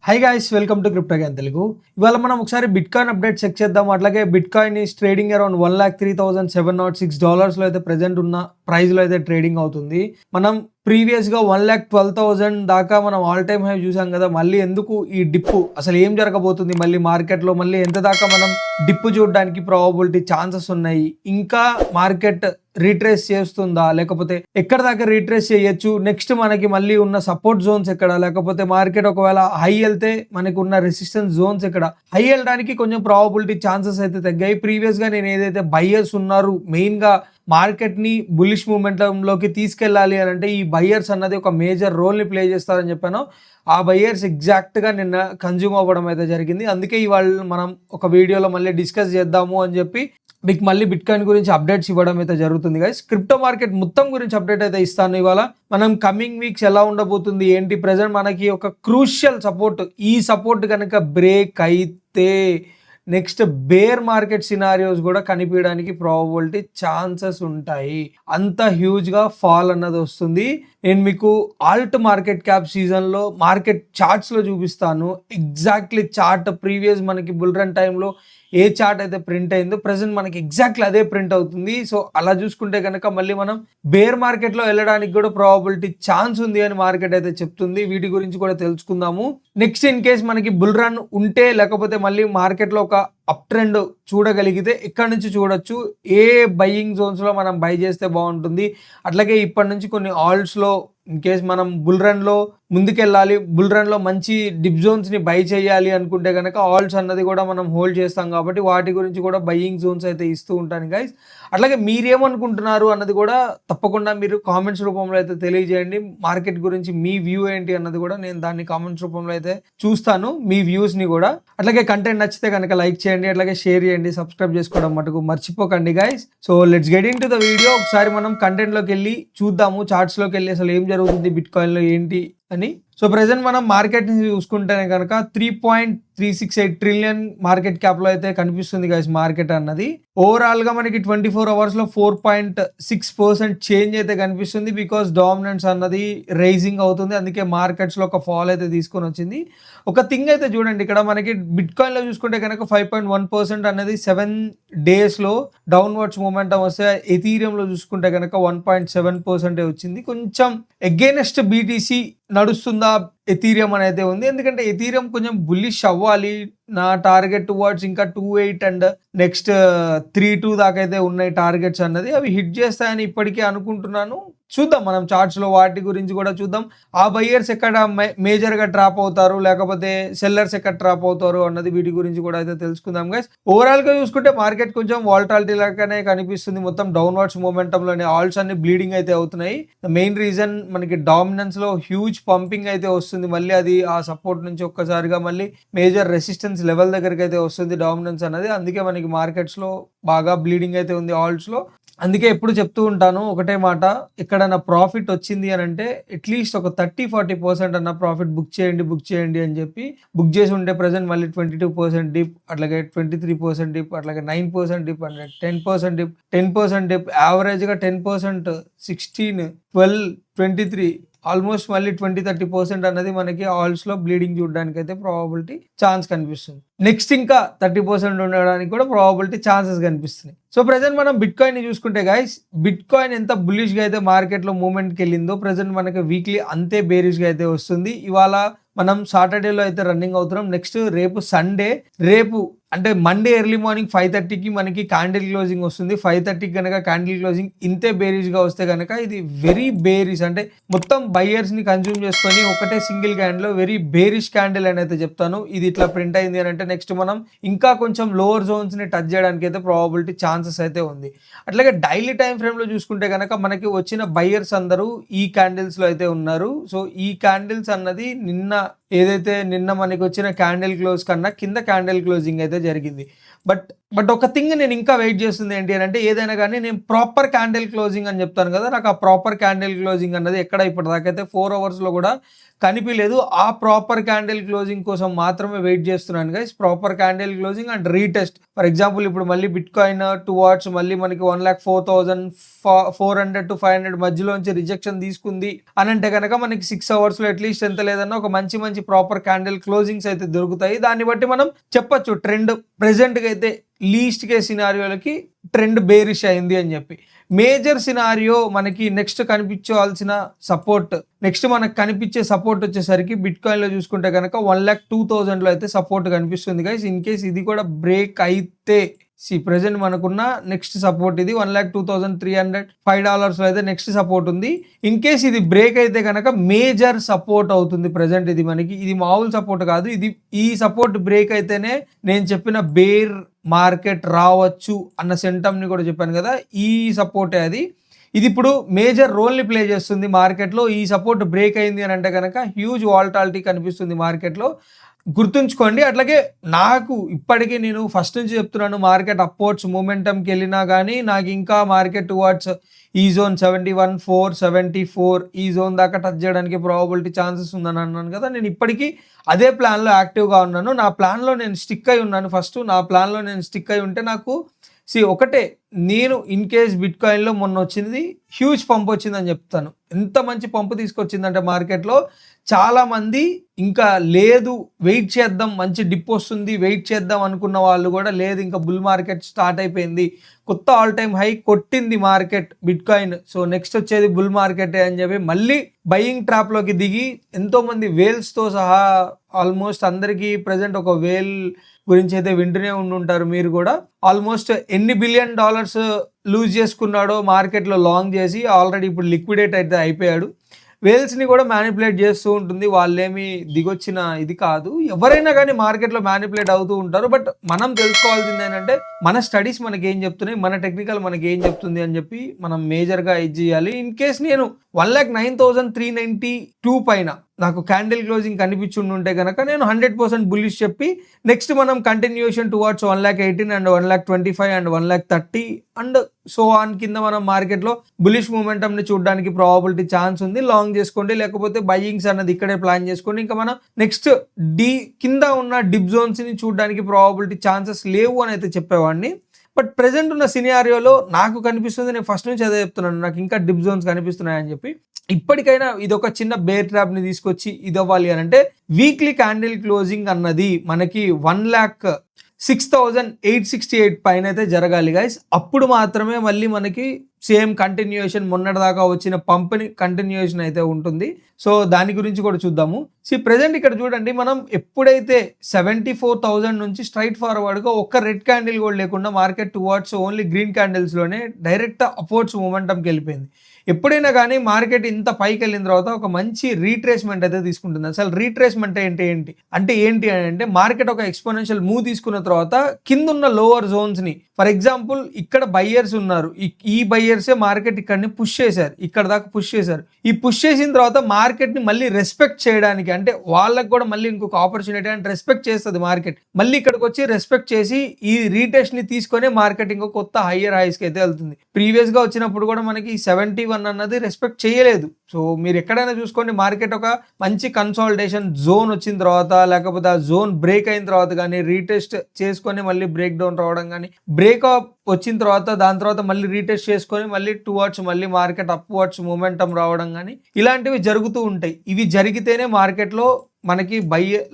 High guys, welcome to crypto Gyan Telugu. ఇవాళ మనం ఒకసారి బిట్ కాయిన్ అప్డేట్ చెక్ చేద్దాం. అట్లాగే bitcoin is trading around $1,03,706 లో అయితే ప్రెసెంట్ ఉన్న ప్రైస్ లో అయితే ట్రేడింగ్ అవుతుంది. మనం ప్రీవియస్ గా 1,12,000 దాకా మనం ఆల్ టైమ్ హై చూసాం కదా. మళ్ళీ ఎందుకు ఈ డిప్పు, అసలు ఏం జరగబోతుంది మళ్ళీ మార్కెట్ లో, మళ్ళీ ఎంత దాకా మనం డిప్పు చూడడానికి ప్రాబబిలిటీ ఛాన్సెస్ ఉన్నాయి, ఇంకా మార్కెట్ రీట్రేస్ చేస్తుందా, లేకపోతే ఎక్కడ దాకా రీట్రేస్ చేయొచ్చు, నెక్స్ట్ మనకి మళ్ళీ ఉన్న సపోర్ట్ జోన్స్ ఎక్కడ, లేకపోతే మార్కెట్ ఒకవేళ హై వెళ్తే మనకు ఉన్న రెసిస్టెన్స్ జోన్స్ ఎక్కడ. హై వెళ్ళడానికి కొంచెం ప్రాబబిలిటీ ఛాన్సెస్ అయితే తగ్గాయి. ప్రీవియస్ గా నేను ఏదైతే బయ్యర్స్ ఉన్నారు మెయిన్ గా మార్కెట్ ని బుల్లిష్ మూమెంట్లోకి తీసుకెళ్ళాలి అని అంటే ఈ బయ్యర్స్ అన్నది ఒక మేజర్ రోల్ ని ప్లే చేస్తారని చెప్పాను. ఆ బయ్యర్స్ ఎగ్జాక్ట్ గా నిన్న కన్జ్యూమ్ అవ్వడం అయితే జరిగింది. అందుకే ఇవాళ మనం ఒక వీడియోలో మళ్ళీ డిస్కస్ చేద్దాము అని చెప్పి మీకు మళ్ళీ బిట్ కాయిన్ గురించి అప్డేట్స్ ఇవ్వడం అయితే జరుగుతుంది గైస్. క్రిప్టో మార్కెట్ మొత్తం గురించి అప్డేట్ అయితే ఇస్తాను ఇవాళ. మనం కమింగ్ వీక్స్ ఎలా ఉండబోతుంది ఏంటి, ప్రెజెంట్ మనకి ఒక క్రూషియల్ సపోర్ట్, ఈ సపోర్ట్ కనుక బ్రేక్ అయితే నెక్స్ట్ బేర్ మార్కెట్ సినారియోస్ కూడా కనిపించడానికి ప్రాబబిలిటీ ఛాన్సెస్ ఉంటాయి. అంత హ్యూజ్ గా ఫాల్ అన్నది వస్తుంది. నేను మీకు ఆల్ట్ మార్కెట్ క్యాప్ సీజన్ లో మార్కెట్ చార్ట్స్ లో చూపిస్తాను. ఎగ్జాక్ట్లీ చార్ట్ ప్రీవియస్ మనకి బుల్ రన్ టైంలో ఏ చార్ట్ అయితే ప్రింట్ అయిందో ప్రెసెంట్ మనకి ఎగ్జాక్ట్లీ అదే ప్రింట్ అవుతుంది. సో అలా చూసుకుంటే కనుక మళ్ళీ మనం బేర్ మార్కెట్ లో వెళ్ళడానికి కూడా ప్రాబబిలిటీ ఛాన్స్ ఉంది అని మార్కెట్ అయితే చెప్తుంది. వీటి గురించి కూడా తెలుసుకుందాము. నెక్స్ట్ ఇన్ కేస్ మనకి బుల్ రన్ ఉంటే, లేకపోతే మళ్ళీ మార్కెట్ లో ఒక అప్ ట్రెండ్ చూడగలిగితే ఎక్కడి నుంచి చూడొచ్చు, ఏ బయ్యింగ్ జోన్స్ లో మనం బై చేస్తే బాగుంటుంది, అట్లాగే ఇప్పటి నుంచి కొన్ని ఆల్ట్స్ లో ఇన్ కేస్ మనం బుల్ రన్ లో ముందుకెళ్ళాలి, బుల్ రన్ లో మంచి డిప్ జోన్స్ ని బై చేయాలి అనుకుంటే కనుక ఆల్ట్స్ అన్నది కూడా మనం హోల్డ్ చేస్తాం కాబట్టి వాటి గురించి కూడా బయ్యింగ్ జోన్స్ అయితే ఇస్తూ ఉంటాను గైస్. అట్లాగే మీరేమనుకుంటున్నారు అన్నది కూడా తప్పకుండా మీరు కామెంట్స్ రూపంలో అయితే తెలియజేయండి. మార్కెట్ గురించి మీ వ్యూ ఏంటి అన్నది కూడా నేను దాన్ని కామెంట్స్ రూపంలో అయితే చూస్తాను, మీ వ్యూస్ ని కూడా. అట్లాగే కంటెంట్ నచ్చితే కనుక లైక్ చేయండి, అట్లాగే షేర్ చేయండి, సబ్స్క్రైబ్ చేసుకోవడం మటుకు మర్చిపోకండి guys. So let's get in to the video. ఒకసారి మనం కంటెంట్ లోకి వెళ్ళి చూద్దాము, చార్ట్స్ లోకి వెళ్ళి అసలు ఏం జరుగుతుంది బిట్ కాయిన్ లో ఏంటి అని. సో ప్రెసెంట్ మనం మార్కెట్ ని చూసుకుంటేనే కనుక 3.368 ట్రిలియన్ మార్కెట్ క్యాప్ లో అయితే కనిపిస్తుంది గైస్ మార్కెట్ అన్నది. ఓవరాల్ గా మనకి 24 అవర్స్ లో 4.6% చేంజ్ అయితే కనిపిస్తుంది. బికాస్ డామినెన్స్ అన్నది రైజింగ్ అవుతుంది, అందుకే మార్కెట్స్ లో ఒక ఫాల్ అయితే తీసుకొని వచ్చింది. ఒక థింగ్ అయితే చూడండి, ఇక్కడ మనకి బిట్ కాయిన్ లో చూసుకుంటే కనుక 5.1% అనేది 7 days లో డౌన్వర్డ్స్ మూమెంటం వస్తే, ఎథీరియం లో చూసుకుంటే కనుక 1.7% వచ్చింది. కొంచెం అగైనెస్ట్ బీటీసీ నడుస్తుందా ఎథీరియం అనేది ఉంది, ఎందుకంటే ఎథీరియం కొంచెం బుల్లిష్ అవ్వాలి. నా టార్గెట్ టువర్డ్స్ ఇంకా 2.8 అండ్ నెక్స్ట్ 3.2 దాకా అయితే ఉన్నాయి టార్గెట్స్ అన్నది. అవి హిట్ చేస్తాయని ఇప్పటికే అనుకుంటున్నాను. చూద్దాం మనం చార్ట్స్ లో వాటి గురించి కూడా చూద్దాం. ఆ బయ్యర్స్ ఎక్కడ మేజర్ గా ట్రాప్ అవుతారు, లేకపోతే సెల్లర్స్ ఎక్కడ ట్రాప్ అవుతారు అన్నది వీటి గురించి కూడా అయితే తెలుసుకుందాం గైస్. ఓవరాల్ గా చూసుకుంటే మార్కెట్ కొంచెం వాలటాలిటీ లాగానే కనిపిస్తుంది. మొత్తం డౌన్వర్డ్స్ మూమెంటం లోనే ఆల్ట్స్ అన్ని బ్లీడింగ్ అయితే అవుతున్నాయి. మెయిన్ రీజన్ మనకి డామినెన్స్ లో హ్యూజ్ పంపింగ్ అయితే వస్తుంది. మళ్ళీ అది ఆ సపోర్ట్ నుంచి ఒక్కసారిగా మళ్ళీ మేజర్ రెసిస్టెన్స్ లెవెల్ దగ్గరికి అయితే వస్తుంది డామినెన్స్ అన్నది. అందుకే మనకి మార్కెట్స్ లో బాగా బ్లీడింగ్ అయితే ఉంది ఆల్ట్స్ లో. అందుకే ఎప్పుడు చెప్తూ ఉంటాను ఒకటే మాట, ఎక్కడైనా ప్రాఫిట్ వచ్చింది అని అంటే అట్లీస్ట్ ఒక 30-40% అన్న ప్రాఫిట్ బుక్ చేయండి అని చెప్పి బుక్ చేసి ఉంటే ప్రెసెంట్ మళ్ళీ 22% డిప్, అట్లాగే 23% డిప్, అట్లాగే 9% డిప్, అంటే 10% డిప్, యావరేజ్ గా 10%, 16, 12, 23, ఆల్మోస్ట్ మళ్ళీ 20-30% అన్నది మనకి ఆల్స్ లో బ్లీడింగ్ చూడడానికి అయితే ప్రాబబిలిటీ ఛాన్స్ కనిపిస్తుంది. నెక్స్ట్ ఇంకా 30% ఉండడానికి కూడా ప్రాబబిలిటీ ఛాన్సెస్ కనిపిస్తున్నాయి. సో ప్రెసెంట్ మనం బిట్ కాయిన్ ని చూసుకుంటే గైస్, బిట్ కాయిన్ ఎంత బుల్లిష్ గా అయితే మార్కెట్ లో మూవ్మెంట్ కి వెళ్ళిందో ప్రెసెంట్ మనకి వీక్లీ అంతే బేరిష్ గా అయితే వస్తుంది. ఇవాళ మనం సాటర్డేలో అయితే రన్నింగ్ అవుతున్నాం. నెక్స్ట్ రేపు సండే, రేపు అంటే మండే ఎర్లీ మార్నింగ్ 5:30కి మనకి క్యాండిల్ క్లోజింగ్ వస్తుంది. 5:30కి కనుక క్యాండిల్ క్లోజింగ్ ఇంతే బేరిష్ గా వస్తే కనుక ఇది వెరీ బేరిష్, అంటే మొత్తం బయ్యర్స్ ని కన్జ్యూమ్ చేసుకొని ఒకటే సింగిల్ క్యాండిల్ లో వెరీ బేరిష్ క్యాండిల్ అని అయితే చెప్తాను. ఇది ఇట్లా ప్రింట్ అయింది అని అంటే నెక్స్ట్ మనం ఇంకా కొంచెం లోవర్ జోన్స్ ని టచ్ చేయడానికి అయితే ప్రాబబిలిటీ ఛాన్సెస్ అయితే ఉంది. అట్లాగే డైలీ టైం ఫ్రేమ్ లో చూసుకుంటే కనుక మనకి వచ్చిన బయ్యర్స్ అందరూ ఈ క్యాండిల్స్ లో అయితే ఉన్నారు. సో ఈ క్యాండిల్స్ అన్నది నిన్న మనకి వచ్చిన క్యాండిల్ క్లోజ్ కన్నా కింద క్యాండిల్ క్లోజింగ్ అయితే జరిగింది. బట్ ఒక థింగ్ నేను ఇంకా వెయిట్ చేస్తుంది ఏంటి అని అంటే, ఏదైనా కానీ నేను ప్రాపర్ క్యాండిల్ క్లోజింగ్ అని చెప్తాను కదా, నాకు ఆ ప్రాపర్ క్యాండిల్ క్లోజింగ్ అన్నది ఎక్కడ ఇప్పటిదాకైతే 4 hours లో కూడా కనిపించలేదు. ఆ ప్రాపర్ క్యాండిల్ క్లోజింగ్ కోసం మాత్రమే వెయిట్ చేస్తున్నాను guys. Proper candle closing and retest. For example ఇప్పుడు మళ్ళీ బిట్ కాయిన్ టువార్డ్స్ మళ్ళీ మనకి 1,04,400 to 500 మధ్యలోంచి రిజెక్షన్ తీసుకుంది అని అంటే కనుక మనకి 6 hours లో అట్లీస్ట్ ఎంత లేదన్నా ఒక మంచి మంచి ప్రాపర్ క్యాండిల్ క్లోజింగ్స్ అయితే దొరుకుతాయి. దాన్ని బట్టి మనం చెప్పొచ్చు ట్రెండ్ ప్రెసెంట్గా అయితే లీస్ట్ కేస్ సినారియోలకి ట్రెండ్ బేరిష్ అయింది అని చెప్పి. మేజర్ సినారియో మనకి నెక్స్ట్ కనిపించాల్సిన సపోర్ట్, నెక్స్ట్ మనకు కనిపించే సపోర్ట్ వచ్చేసరికి బిట్ కాయిన్ లో చూసుకుంటే కనుక 1,02,000 లో అయితే సపోర్ట్ కనిపిస్తుంది గైస్. ఇన్ కేస్ ఇది కూడా బ్రేక్ అయితే ప్రెసెంట్ మనకున్న నెక్స్ట్ సపోర్ట్ ఇది $1,02,305 లో అయితే నెక్స్ట్ సపోర్ట్ ఉంది. ఇన్ కేస్ ఇది బ్రేక్ అయితే కనుక మేజర్ సపోర్ట్ అవుతుంది ప్రెసెంట్. ఇది మనకి ఇది మామూలు సపోర్ట్ కాదు. ఇది ఈ సపోర్ట్ బ్రేక్ అయితేనే నేను చెప్పిన బేర్ మార్కెట్ రావచ్చు అన్న సెంటమ్ ని కూడా చెప్పాను కదా, ఈ సపోర్టే అది. ఇది ఇప్పుడు మేజర్ రోల్ని ప్లే చేస్తుంది మార్కెట్లో. ఈ సపోర్ట్ బ్రేక్ అయింది అని అంటే కనుక హ్యూజ్ వాల్టాలిటీ కనిపిస్తుంది మార్కెట్లో, గుర్తుంచుకోండి. అట్లాగే నాకు ఇప్పటికీ నేను ఫస్ట్ నుంచి చెప్తున్నాను, మార్కెట్ అప్వర్డ్స్ మూమెంటంకి వెళ్ళినా కానీ నాకు ఇంకా మార్కెట్ టువర్డ్స్ ఈ జోన్ 71,474 ఈ జోన్ దాకా టచ్ చేయడానికి ప్రాబబిలిటీ ఛాన్సెస్ ఉందని అన్నాను కదా. నేను ఇప్పటికీ అదే ప్లాన్లో యాక్టివ్గా ఉన్నాను. నా ప్లాన్లో నేను స్టిక్ అయి ఉన్నాను. ఫస్ట్ నా ప్లాన్లో నేను స్టిక్ అయి ఉంటే నాకు ఒకటే, నేను ఇన్ కేస్ బిట్ కాయిన్లో మొన్న వచ్చింది హ్యూజ్ పంప్ వచ్చిందని చెప్తాను. ఎంత మంచి పంపు తీసుకొచ్చిందంటే మార్కెట్లో చాలామంది ఇంకా లేదు వెయిట్ చేద్దాం, మంచి డిప్ వస్తుంది వెయిట్ చేద్దాం అనుకున్న వాళ్ళు కూడా లేదు, ఇంకా బుల్ మార్కెట్ స్టార్ట్ అయిపోయింది, కొత్త ఆల్ టైమ్ హై కొట్టింది market bit coin, so next వచ్చేది బుల్ మార్కెటే అని చెప్పి మళ్ళీ బయింగ్ ట్రాప్లోకి దిగి ఎంతోమంది వేల్స్తో సహా ఆల్మోస్ట్ అందరికీ ప్రజెంట్ ఒక వేల్ గురించి అయితే వింటూనే ఉండుంటారు మీరు కూడా. ఆల్మోస్ట్ ఎన్ని $1 బిలియన్ లూజ్ చేసుకున్నాడో మార్కెట్లో లాంగ్ చేసి ఆల్రెడీ ఇప్పుడు లిక్విడేట్ అయితే అయిపోయాడు. వేల్స్ని కూడా మ్యానిపులేట్ చేస్తూ ఉంటుంది, వాళ్ళేమి దిగొచ్చిన ఇది కాదు. ఎవరైనా కానీ మార్కెట్లో మ్యానిపులేట్ అవుతూ ఉంటారు. బట్ మనం తెలుసుకోవాల్సింది ఏంటంటే మన స్టడీస్ మనకి ఏం చెప్తున్నాయి, మన టెక్నికల్ మనకి ఏం చెప్తుంది అని చెప్పి మనం మేజర్గా ఇది చేయాలి. ఇన్ కేస్ నేను 1,09,392 పైన నాకు క్యాండిల్ క్లోజింగ్ కనిపించుంటే కనుక నేను 100% బుల్లిష్ చెప్పి నెక్స్ట్ మనం continuation towards 1,18,000 and 1,25,000 and 1,30,000 and so on కింద మనం మార్కెట్లో బుల్లిష్ మూమెంటంని చూడడానికి ప్రాబబిలిటీ ఛాన్స్ ఉంది. లాంగ్ చేసుకోండి, లేకపోతే బయ్యింగ్స్ అన్నది ఇక్కడే ప్లాన్ చేసుకోండి. ఇంకా మనం నెక్స్ట్ కింద ఉన్న డిప్ జోన్స్ని చూడడానికి ప్రాబబిలిటీ ఛాన్సెస్ లేవు అని అయితే చెప్పేవాడిని. బట్ ప్రెసెంట్ ఉన్న సినారియోలో నాకు కనిపిస్తుంది, నేను ఫస్ట్ నుంచి అదే చెప్తున్నాను, నాకు ఇంకా డిప్ జోన్స్ కనిపిస్తున్నాయని చెప్పి. ఇప్పటికైనా ఇది ఒక చిన్న బేర్ ట్రాప్ని తీసుకొచ్చి ఇది అవ్వాలి అని అంటే వీక్లీ క్యాండిల్ క్లోజింగ్ అన్నది మనకి 1,06,868 పైన అయితే జరగాలి గైస్. అప్పుడు మాత్రమే మళ్ళీ మనకి సేమ్ కంటిన్యూయేషన్ మొన్నటిదాకా వచ్చిన పంప్ని కంటిన్యూయేషన్ అయితే ఉంటుంది. సో దాని గురించి కూడా చూద్దాము. ప్రెసెంట్ ఇక్కడ చూడండి, మనం ఎప్పుడైతే 74,000 నుంచి స్ట్రైట్ ఫార్వర్డ్గా ఒక్క రెడ్ క్యాండిల్ కూడా లేకుండా మార్కెట్ టువర్డ్స్ ఓన్లీ గ్రీన్ క్యాండిల్స్లోనే డైరెక్ట్ అప్వర్డ్స్ మూమెంటంకి వెళ్ళిపోయింది. ఎప్పుడైనా కానీ మార్కెట్ ఇంత పైకి వెళ్ళిన తర్వాత ఒక మంచి రీట్రేస్మెంట్ అయితే తీసుకుంటుంది. అసలు రీట్రేస్మెంట్ ఏంటి అంటే మార్కెట్ ఒక ఎక్స్పోనెన్షియల్ మూవ్ తీసుకున్న తర్వాత కింద ఉన్న లోవర్ జోన్స్ని, ఫర్ ఎగ్జాంపుల్ ఇక్కడ బయ్యర్స్ ఉన్నారు, ఈ బయ్యర్సే మార్కెట్ ఇక్కడిని పుష్ చేశారు, ఇక్కడ దాకా పుష్ చేశారు. ఈ పుష్ చేసిన తర్వాత మార్కెట్ని మళ్ళీ రెస్పెక్ట్ చేయడానికి, అంటే వాళ్ళకి కూడా మళ్ళీ ఇంకొక ఆపర్చునిటీ అంటే రెస్పెక్ట్ చేస్తుంది మార్కెట్, మళ్ళీ ఇక్కడికి వచ్చి రెస్పెక్ట్ చేసి ఈ రీటెస్ట్ని తీసుకొని మార్కెట్ ఇంకో కొత్త హయ్యర్ హైస్కి అయితే వెళ్తుంది. ప్రీవియస్గా వచ్చినప్పుడు కూడా మనకి 71 అన్నది రెస్పెక్ట్ చేయలేదు. సో మీరు ఎక్కడైనా చూసుకోండి, మార్కెట్ ఒక మంచి కన్సాలిడేషన్ జోన్ వచ్చిన తర్వాత లేకపోతే ఆ జోన్ బ్రేక్ అయిన తర్వాత కానీ రీటెస్ట్ చేసుకొని మళ్ళీ బ్రేక్ డౌన్ రావడం కానీ, బ్రేక్అప్ వచ్చిన తర్వాత దాని తర్వాత మళ్ళీ రీటెస్ట్ చేసుకొని మళ్ళీ టువర్డ్స్ మళ్ళీ మార్కెట్ అప్వర్డ్స్ మూమెంటం రావడం కానీ ఇలాంటివి జరుగుతూ ఉంటాయి. ఇవి జరిగితేనే మార్కెట్లో మనకి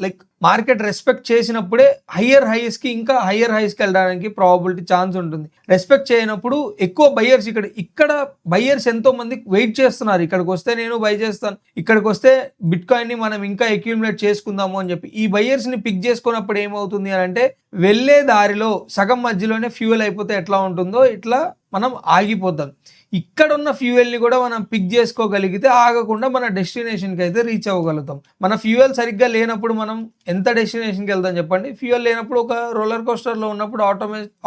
లైక్ మార్కెట్ రెస్పెక్ట్ చేసినప్పుడే హయ్యర్ హైస్కి ఇంకా హయ్యర్ హైస్కి వెళ్ళడానికి ప్రాబబిలిటీ ఛాన్స్ ఉంటుంది. రెస్పెక్ట్ చేయనప్పుడు ఎక్కువ బయ్యర్స్ ఇక్కడ బయ్యర్స్ ఎంతో మంది వెయిట్ చేస్తున్నారు, ఇక్కడికి వస్తే నేను బై చేస్తాను, ఇక్కడికి వస్తే బిట్ కాయిన్ని మనం ఇంకా అక్యూములేట్ చేసుకుందాము అని చెప్పి ఈ బయ్యర్స్ని పిక్ చేసుకున్నప్పుడు ఏమవుతుంది అని అంటే వెళ్ళే దారిలో సగం మధ్యలోనే ఫ్యూయల్ అయిపోతే ఎట్లా ఉంటుందో ఇట్లా మనం ఆగిపోతాం. ఇక్కడ ఉన్న ఫ్యూయల్ని కూడా మనం పిక్ చేసుకోగలిగితే ఆగకుండా మన డెస్టినేషన్కి అయితే రీచ్ అవ్వగలుగుతాం. మన ఫ్యూయల్ సరిగ్గా లేనప్పుడు మనం ఎంత డెస్టినేషన్కి వెళ్తాం చెప్పండి? ఫ్యూయల్ లేనప్పుడు ఒక రోలర్ కోస్టర్లో ఉన్నప్పుడు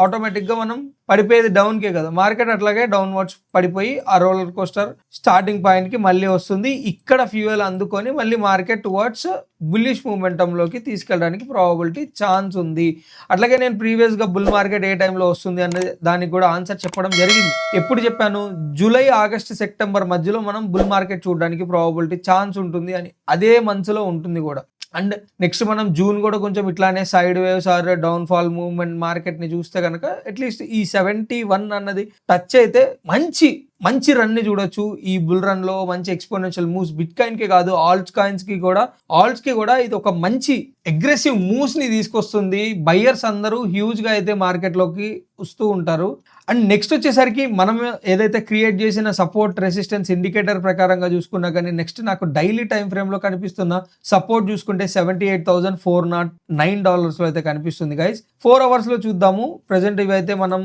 ఆటోమేటిక్గా మనం పడిపోయేది డౌన్కే కదా. మార్కెట్ అట్లాగే డౌన్వర్డ్స్ పడిపోయి ఆ రోలర్ కోస్టర్ స్టార్టింగ్ పాయింట్కి మళ్ళీ వస్తుంది. ఇక్కడ ఫ్యూయల్ అందుకొని మళ్ళీ మార్కెట్ టువర్డ్స్ బుల్లిష్ మూమెంటంలోకి తీసుకెళ్ళడానికి ప్రాబబిలిటీ ఛాన్స్ ఉంది. అట్లాగే నేను ప్రీవియస్గా బుల్ మార్కెట్ ఏ టైంలో వస్తుంది అనే దానికి కూడా ఆన్సర్ చెప్పడం జరిగింది. ఎప్పుడు చెప్పాను? జూలై, ఆగస్ట్, సెప్టెంబర్ మధ్యలో మనం బుల్ మార్కెట్ చూడడానికి ప్రాబబిలిటీ ఛాన్స్ ఉంటుంది అని. అదే మంత్లో ఉంటుంది కూడా. అండ్ నెక్స్ట్ మనం జూన్ కూడా కొంచెం ఇట్లానే sideways or downfall movement మార్కెట్ని చూస్తే కనుక అట్లీస్ట్ ఈ 71 అన్నది టచ్ అయితే మంచి మంచి రన్ ని చూడొచ్చు ఈ బుల్ రన్ లో. మంచి ఎక్స్పోనెన్షియల్ మూవ్స్ బిట్ కాయిన్ కి కాదు, ఆల్ట్స్ కి కూడా ఇది ఒక మంచి అగ్రెసివ్ మూవ్స్ ని తీసుకొస్తుంది. బయ్యర్స్ అందరూ హ్యూజ్ గా అయితే మార్కెట్ లోకి వస్తూ ఉంటారు. అండ్ నెక్స్ట్ వచ్చేసరికి మనం ఏదైతే క్రియేట్ చేసిన సపోర్ట్ రెసిస్టెన్స్ ఇండికేటర్ ప్రకారంగా చూసుకున్నా కానీ నెక్స్ట్ నాకు డైలీ టైం ఫ్రేమ్ లో కనిపిస్తున్న సపోర్ట్ చూసుకుంటే $78,409 అయితే కనిపిస్తుంది గైస్. 4 అవర్స్ లో చూద్దాము. ప్రెసెంట్ ఇవైతే మనం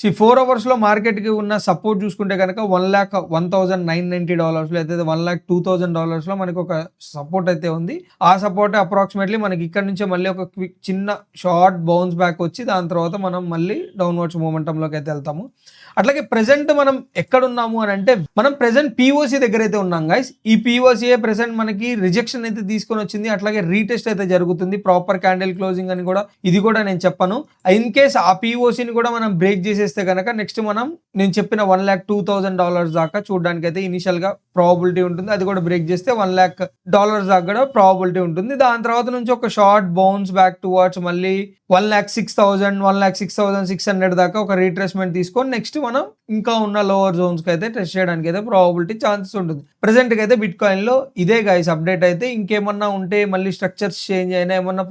4 అవర్స్ లో మార్కెట్ కి ఉన్న సపోర్ట్ చూసుకుంటే కనుక $1,01,990 అయితే $1,02,000 లో మనకి ఒక సపోర్ట్ అయితే ఉంది. ఆ సపోర్ట్ అప్రాక్సిమేట్లీ మనకి ఇక్కడ నుంచి మళ్ళీ ఒక చిన్న షార్ట్ బౌన్స్ బ్యాక్ వచ్చి దాని తర్వాత మనం మళ్ళీ డౌన్వర్డ్స్ మూమెంటం లోకి అయితే వెళ్తాము. అట్లాగే ప్రెసెంట్ మనం ఎక్కడున్నాము అని అంటే మనం ప్రెసెంట్ పిఓసి దగ్గర అయితే ఉన్నాం గైస్. ఈ పిఓసిఏ ప్రెసెంట్ మనకి రిజెక్షన్ అయితే తీసుకొని వచ్చింది. అట్లాగే రీటెస్ట్ అయితే జరుగుతుంది. ప్రాపర్ క్యాండిల్ క్లోజింగ్ అని కూడా ఇది కూడా నేను చెప్పను. ఇన్ కేస్ ఆ పిఓసిని కూడా మనం బ్రేక్ చేసేస్తే కనుక నెక్స్ట్ మనం నేను చెప్పిన $1,02,000 దాకా చూడడానికి అయితే ఇనిషియల్ గా ప్రాబిలిటీ ఉంటుంది. అది కూడా బ్రేక్ చేస్తే $1,00,000 దాకా కూడా ప్రాబిలిటీ ఉంటుంది. దాని తర్వాత నుంచి ఒక షార్ట్ బౌన్స్ బ్యాక్ టువర్డ్స్ మళ్ళీ 1,06,000 1,06,600 దాకా ఒక రీట్రేస్మెంట్ తీసుకొని నెక్స్ట్ మనం ఇంకా ఉన్న లోవర్ జోన్స్ కి అయితే టెస్ట్ చేయడానికి అయితే ప్రాబిలిటీ ఛాన్సెస్ ఉంటుంది. ప్రెసెంట్ కి అయితే బిట్ కాయిన్ లో ఇదే గైస్ అప్డేట్ అయితే. ఇంకేమన్నా ఉంటే మళ్ళీ స్ట్రక్చర్స్ చేంజ్ అయినా ఏమన్నా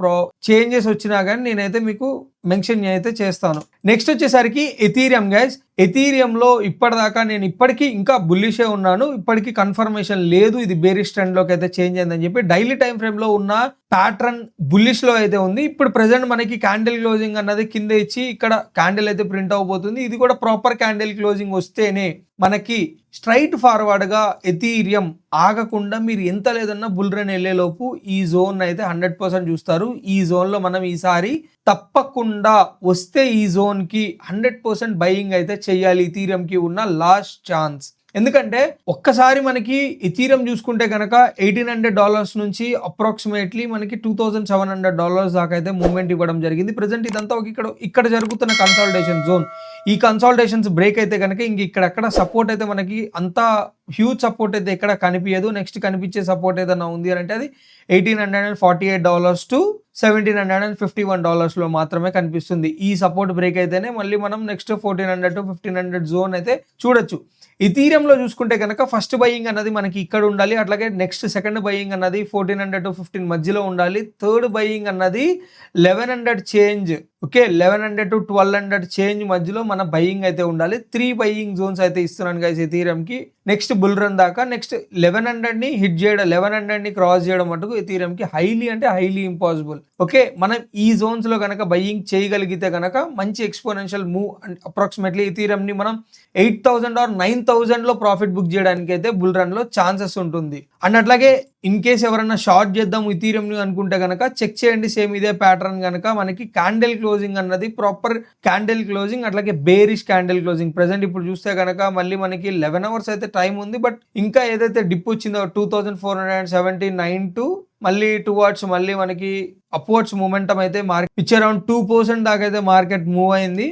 చేంజెస్ వచ్చినా కానీ నేనైతే మీకు మెన్షన్ అయితే చేస్తాను. నెక్స్ట్ వచ్చేసరికి ఎథీరియం గైస్. ఎథీరియంలో ఇప్పటిదాకా నేను ఇప్పటికీ ఇంకా బుల్లిషే ఉన్నాను. ఇప్పటికీ కన్ఫర్మేషన్ లేదు ఇది బేరిష్ ట్రెండ్ లోకి అయితే చేంజ్ అయిందని చెప్పి. డైలీ టైం ఫ్రేమ్ లో ఉన్న ప్యాటర్న్ బుల్లిష్ లో అయితే ఉంది. ఇప్పుడు ప్రెసెంట్ మనకి క్యాండిల్ క్లోజింగ్ అన్నది కింద ఇచ్చి ఇక్కడ క్యాండిల్ అయితే ప్రింట్ అవబోతుంది. ఇది కూడా ప్రాపర్ క్యాండిల్ క్లోజింగ్ వస్తేనే మనకి స్ట్రైట్ ఫార్వర్డ్ గా ఎథీరియం ఆగకుండా మీరు ఎంత లేదన్నా బుల్ రన్ వెళ్ళేలోపు ఈ జోన్ అయితే 100% చూస్తారు. ఈ జోన్ లో మనం ఈసారి తప్పకుండా వస్తే ఈ జోన్ కి 100% బయింగ్ అయితే చెయ్యాలి. ఎథీరియం కి ఉన్న లాస్ట్ ఛాన్స్. ఎందుకంటే ఒక్కసారి మనకి ఎథీరియం చూసుకుంటే కనుక $1,800 నుంచి అప్రాక్సిమేట్లీ మనకి $2,700 దాకా అయితే మూవ్మెంట్ ఇవ్వడం జరిగింది. ప్రెసెంట్ ఇదంతా ఇక్కడ జరుగుతున్న కన్సాలిడేషన్ జోన్. ఈ కన్సాలిడేషన్స్ బ్రేక్ అయితే కనుక ఇంక ఇక్కడెక్కడ సపోర్ట్ అయితే మనకి అంత హ్యూజ్ సపోర్ట్ అయితే ఎక్కడ కనిపించదు. నెక్స్ట్ కనిపించే సపోర్ట్ ఏదైనా ఉంది అని అంటే అది $1,848 to $1,751 లో మాత్రమే కనిపిస్తుంది. ఈ సపోర్ట్ బ్రేక్ అయితేనే మళ్ళీ మనం నెక్స్ట్ 1,400 to 1,500 జోన్ అయితే చూడొచ్చు. ఇథీరియంలో చూసుకుంటే కనుక ఫస్ట్ బయింగ్ అన్నది మనకి ఇక్కడ ఉండాలి. అట్లాగే నెక్స్ట్ సెకండ్ బయింగ్ అన్నది 1,400 to 1,500 మధ్యలో ఉండాలి. థర్డ్ బయింగ్ అన్నది 1,100 చేంజ్, ఓకే, 1,100 to 1,200 చేంజ్ మధ్యలో మన బయింగ్ అయితే ఉండాలి. 3 బయింగ్ జోన్స్ అయితే ఇస్తున్నాను గైస్ ఎథీరియం కి నెక్స్ట్ బుల్ రన్ దాకా. నెక్స్ట్ 1,100 ని హిట్ చేయడం, 1,100 ని క్రాస్ చేయడం మటుకు ఎథీరియం కి హైలీ ఇంపాసిబుల్. ఓకే, మనం ఈ జోన్స్ లో కనుక బయింగ్ చేయగలిగితే కనుక మంచి ఎక్స్పోనెన్షియల్ మూవ్ అప్రాక్సిమేట్లీ ఎథీరియం ని మనం 8,000 or 9,000 లో ప్రాఫిట్ బుక్ చేయడానికి అయితే బుల్ రన్ లో ఛాన్సెస్ ఉంటుంది. అండ్ అట్లాగే ఇన్ కేస్ ఎవరైనా షార్ట్ చేద్దాం ఇథీరియం ని అనుకుంటే కనుక చెక్ చేయండి. సేమ్ ఇదే ప్యాటర్న్ కనుక మనకి క్యాండిల్ క్లోజింగ్ అన్నది ప్రాపర్ క్యాండిల్ క్లోజింగ్, అట్లాగే బేరిష్ క్యాండిల్ క్లోజింగ్. ప్రెసెంట్ ఇప్పుడు చూస్తే కనుక మళ్ళీ మనకి 11 అవర్స్ అయితే టైం ఉంది. బట్ ఇంకా ఏదైతే డిప్ వచ్చిందో 2,479 టు మళ్ళీ టువర్డ్స్ మళ్ళీ మనకి అప్వర్డ్స్ మూమెంటం అయితే మార్కెట్ పిచ్ అరౌండ్ 2% దాకా అయితే మార్కెట్ మూవ్ అయింది.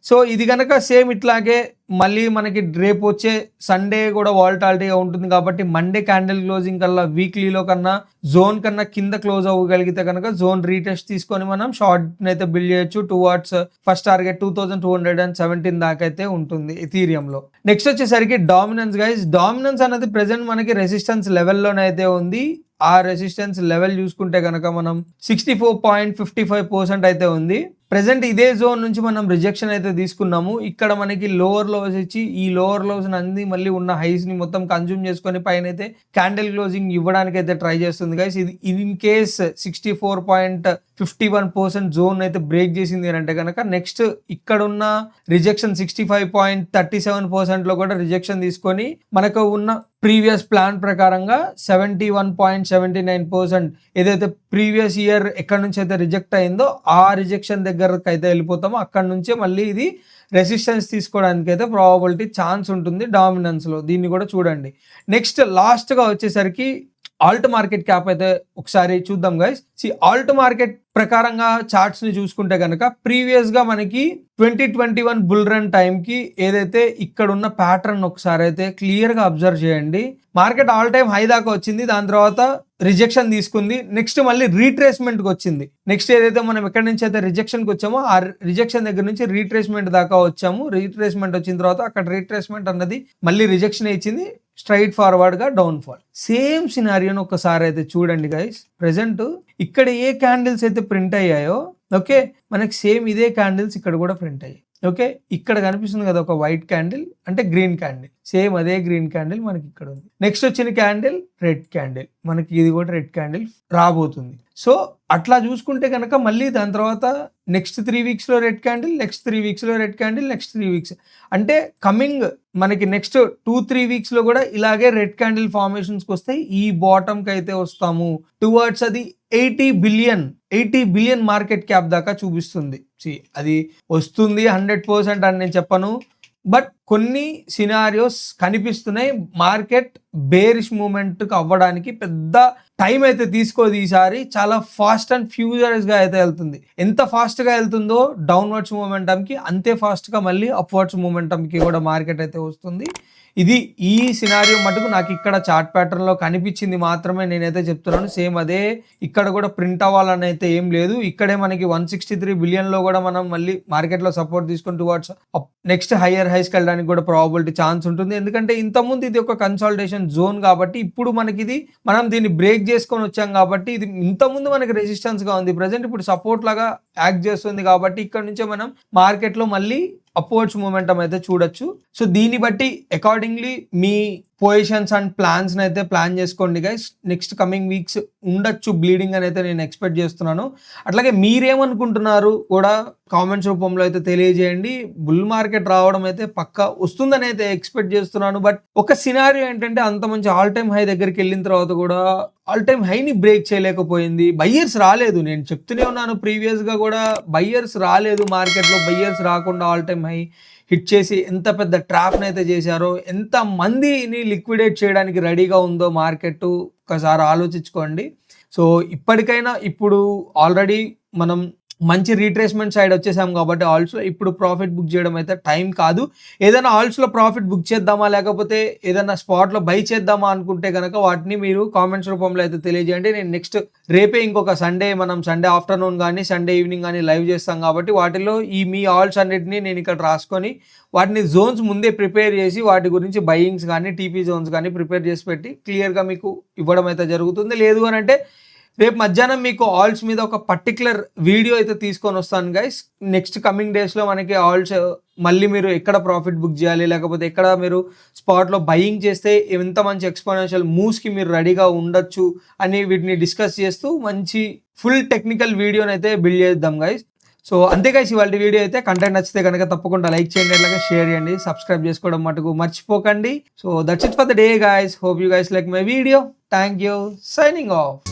సో ఇది కనుక సేమ్ ఇట్లాగే మళ్ళీ మనకి రేపు వచ్చే సండే కూడా వాలటాలిటీగా ఉంటుంది కాబట్టి మండే క్యాండిల్ క్లోజింగ్ కల్లా వీక్లీలో కన్నా జోన్ కన్నా కింద క్లోజ్ అవ్వగలిగితే కనుక జోన్ రీటెస్ట్ తీసుకొని మనం షార్ట్ అయితే బిల్డ్ చేయొచ్చు. టువర్డ్స్ ఫస్ట్ టార్గెట్ 2,217 దాకా అయితే ఉంటుంది ఎథీరియంలో. నెక్స్ట్ వచ్చేసరికి డామినెన్స్ గైస్. డామినెన్స్ అనేది ప్రెసెంట్ మనకి రెసిస్టెన్స్ లెవెల్లోనే అయితే ఉంది. ఆ రెసిస్టెన్స్ లెవెల్ చూసుకుంటే కనుక మనం 64.55% అయితే ఉంది. ప్రెసెంట్ ఇదే జోన్ నుంచి మనం రిజెక్షన్ అయితే తీసుకున్నాము. ఇక్కడ మనకి లోవర్ లోస్ ఇచ్చి ఈ లోవర్ లోస్ అన్ని మళ్ళీ ఉన్న హైస్ ని మొత్తం కన్జ్యూమ్ చేసుకొని పైన అయితే క్యాండిల్ క్లోజింగ్ ఇవ్వడానికి అయితే ట్రై చేస్తుంది గైస్. ఇది ఇన్ కేస్ 64.51% జోన్ అయితే బ్రేక్ చేసింది అని అంటే కనుక నెక్స్ట్ ఇక్కడ ఉన్న రిజెక్షన్ 65.37% లో కూడా రిజెక్షన్ తీసుకొని మనకు ఉన్న ప్రీవియస్ ప్లాన్ ప్రకారంగా 71.79% ఏదైతే ప్రీవియస్ ఇయర్ ఎక్కడి నుంచి అయితే రిజెక్ట్ అయిందో ఆ రిజెక్షన్ దగ్గరకు అయితే వెళ్ళిపోతామో అక్కడ నుంచే మళ్ళీ ఇది రెసిస్టెన్స్ తీసుకోవడానికి అయితే ప్రాబబిలిటీ ఛాన్స్ ఉంటుంది డామినెన్స్ లో. దీన్ని కూడా చూడండి. నెక్స్ట్ లాస్ట్ గా వచ్చేసరికి ఆల్ట్ మార్కెట్ క్యాప్ అయితే ఒకసారి చూద్దాం గైస్. ఆల్ట్ మార్కెట్ ప్రకారంగా చార్ట్స్ ని చూసుకుంటే కనుక ప్రీవియస్ గా మనకి 2021 బుల్ రన్ టైం కి ఏదైతే ఇక్కడ ఉన్న ప్యాటర్న్ ఒకసారి అయితే క్లియర్ గా అబ్జర్వ్ చేయండి. మార్కెట్ ఆల్ టైమ్ హై దాకా వచ్చింది. దాని తర్వాత రిజెక్షన్ తీసుకుంది, నెక్స్ట్ మళ్ళీ రీట్రేస్మెంట్కి వచ్చింది. నెక్స్ట్ ఏదైతే మనం ఎక్కడి నుంచి అయితే రిజెక్షన్కి వచ్చామో ఆ రిజెక్షన్ దగ్గర నుంచి రీట్రేస్మెంట్ దాకా వచ్చాము. రీట్రేస్మెంట్ వచ్చిన తర్వాత అక్కడ రీట్రేస్మెంట్ అన్నది మళ్ళీ రిజెక్షన్ ఇచ్చింది, స్ట్రైట్ ఫార్వర్డ్గా డౌన్ ఫాల్. సేమ్ సినారియోని ఒకసారి అయితే చూడండి గైస్. ప్రెసెంట్ ఇక్కడ ఏ క్యాండిల్స్ అయితే ప్రింట్ అయ్యాయో ఓకే, మనకి సేమ్ ఇదే క్యాండిల్స్ ఇక్కడ కూడా ప్రింట్ అయ్యాయి. ఓకే, ఇక్కడ కనిపిస్తుంది కదా ఒక వైట్ క్యాండిల్ అంటే గ్రీన్ క్యాండిల్, సేమ్ అదే గ్రీన్ క్యాండిల్ మనకి ఇక్కడ ఉంది. నెక్స్ట్ వచ్చిన క్యాండిల్ రెడ్ క్యాండిల్, మనకి ఇది కూడా రెడ్ క్యాండిల్ రాబోతుంది. సో అట్లా చూసుకుంటే కనుక మళ్ళీ దాని తర్వాత నెక్స్ట్ 3 వీక్స్లో రెడ్ క్యాండిల్, నెక్స్ట్ 3 వీక్స్లో రెడ్ క్యాండిల్, నెక్స్ట్ 3 వీక్స్ అంటే కమింగ్ మనకి నెక్స్ట్ 2-3 వీక్స్లో కూడా ఇలాగే రెడ్ క్యాండిల్ ఫార్మేషన్స్కి వస్తాయి. ఈ బాటమ్కి అయితే వస్తాము టువర్డ్స్ అది 80 బిలియన్ మార్కెట్ క్యాప్ దాకా చూపిస్తుంది. అది వస్తుంది 100% అని నేను చెప్పను, బట్ కొన్ని సినారియోస్ కనిపిస్తున్నాయి. మార్కెట్ బేరిష్ మూమెంట్కి అవ్వడానికి పెద్ద టైం అయితే తీసుకోదు, ఈసారి చాలా ఫాస్ట్ అండ్ ఫ్యూరియస్గా అయితే వెళ్తుంది. ఎంత ఫాస్ట్గా వెళ్తుందో డౌన్వర్డ్స్ మూమెంటంకి అంతే ఫాస్ట్గా మళ్ళీ అప్వర్డ్స్ మూమెంటంకి కూడా మార్కెట్ అయితే వస్తుంది. ఇది ఈ సినారియో మటుకు నాకు ఇక్కడ చార్ట్ ప్యాటర్న్లో కనిపించింది మాత్రమే నేనైతే చెప్తున్నాను. సేమ్ అదే ఇక్కడ కూడా ప్రింట్ అవ్వాలని అయితే ఏం లేదు. ఇక్కడే మనకి 163 బిలియన్లో కూడా మనం మళ్ళీ మార్కెట్లో సపోర్ట్ తీసుకుని టువర్డ్స్ నెక్స్ట్ హయ్యర్ హైస్కి వెళ్ళడానికి కూడా ప్రాబిలిటీ ఛాన్స్ ఉంటుంది. ఎందుకంటే ఇంతకుముందు ఇది ఒక కన్సాలిడేషన్ జోన్ కాబట్టి ఇప్పుడు మనకి ఇది మనం దీన్ని బ్రేక్ చేసుకొని వచ్చాం కాబట్టి ఇది ఇంతకుముందు మనకి రెసిస్టెన్స్గా ఉంది, ప్రజెంట్ ఇప్పుడు సపోర్ట్ లాగా యాక్ట్ చేస్తుంది కాబట్టి ఇక్కడ నుంచే మనం మార్కెట్లో మళ్ళీ అప్వర్డ్స్ మూమెంటం అయితే చూడొచ్చు. సో దీన్ని బట్టి accordingly me positions and plans అయితే ప్లాన్ చేసుకోండి గైస్. నెక్స్ట్ కమింగ్ వీక్స్ ఉండొచ్చు బ్లీడింగ్ అని అయితే నేను ఎక్స్పెక్ట్ చేస్తున్నాను. అట్లాగే మీరేమనుకుంటున్నారు కూడా కామెంట్స్ రూపంలో అయితే తెలియజేయండి. బుల్ మార్కెట్ రావడం అయితే పక్కా వస్తుందని అయితే ఎక్స్పెక్ట్ చేస్తున్నాను. బట్ ఒక సినారియో ఏంటంటే అంత మంచి ఆల్ టైమ్ హై దగ్గరికి వెళ్ళిన తర్వాత కూడా ఆల్ టైమ్ హైని బ్రేక్ చేయలేకపోయింది. బయ్యర్స్ రాలేదు, నేను చెప్తూనే ఉన్నాను ప్రీవియస్గా కూడా బయ్యర్స్ రాలేదు మార్కెట్లో. బయ్యర్స్ రాకుండా ఆల్ టైమ్ హై హిట్ చేసి ఎంత పెద్ద ట్రాప్ని అయితే చేశారో, ఎంత మందిని లిక్విడేట్ చేయడానికి రెడీగా ఉందో మార్కెట్ ఒకసారి ఆలోచించుకోండి. సో ఇప్పటికైనా ఇప్పుడు ఆల్రెడీ మనం మంచి రీట్రేస్మెంట్ సైడ్ వచ్చేసాం కాబట్టి ఆల్సో ఇప్పుడు ప్రాఫిట్ బుక్ చేయడం అయితే టైం కాదు. ఏదైనా ఆల్సోలో ప్రాఫిట్ బుక్ చేద్దామా లేకపోతే ఏదైనా స్పాట్లో బై చేద్దామా అనుకుంటే కనుక వాటిని మీరు కామెంట్స్ రూపంలో అయితే తెలియజేయండి. నేను నెక్స్ట్ రేపే ఇంకొక సండే మనం సండే ఆఫ్టర్నూన్ కానీ సండే ఈవినింగ్ కానీ లైవ్ చేస్తాం కాబట్టి వాటిలో ఈ మీ ఆల్స్ అన్నిటిని నేను ఇక్కడ రాసుకొని వాటిని జోన్స్ ముందే ప్రిపేర్ చేసి వాటి గురించి బయింగ్స్ కానీ టీపీ జోన్స్ కానీ ప్రిపేర్ చేసి పెట్టి క్లియర్గా మీకు ఇవ్వడం అయితే జరుగుతుంది. లేదు అని అంటే రేపు మధ్యాహ్నం మీకు ఆల్స్ మీద ఒక పర్టికులర్ వీడియో అయితే తీసుకొని వస్తాను గైస్. నెక్స్ట్ కమింగ్ డేస్లో మనకి ఆల్స్ మళ్ళీ మీరు ఎక్కడ ప్రాఫిట్ బుక్ చేయాలి లేకపోతే ఎక్కడ మీరు స్పాట్లో బయింగ్ చేస్తే ఎంత మంచి ఎక్స్పోనెన్షియల్ మూవ్స్కి మీరు రెడీగా ఉండొచ్చు అని వీటిని డిస్కస్ చేస్తూ మంచి ఫుల్ టెక్నికల్ వీడియోని అయితే బిల్డ్ చేద్దాం గైస్. సో అంతే గైస్, ఇవాళ వీడియో అయితే కంటెంట్ నచ్చితే కనుక తప్పకుండా లైక్ చేయండి, అలాగే షేర్ చేయండి, సబ్స్క్రైబ్ చేసుకోవడం మటుకు మర్చిపోకండి. So that's it for the day guys. Hope you guys like my video. Thank you. Signing off.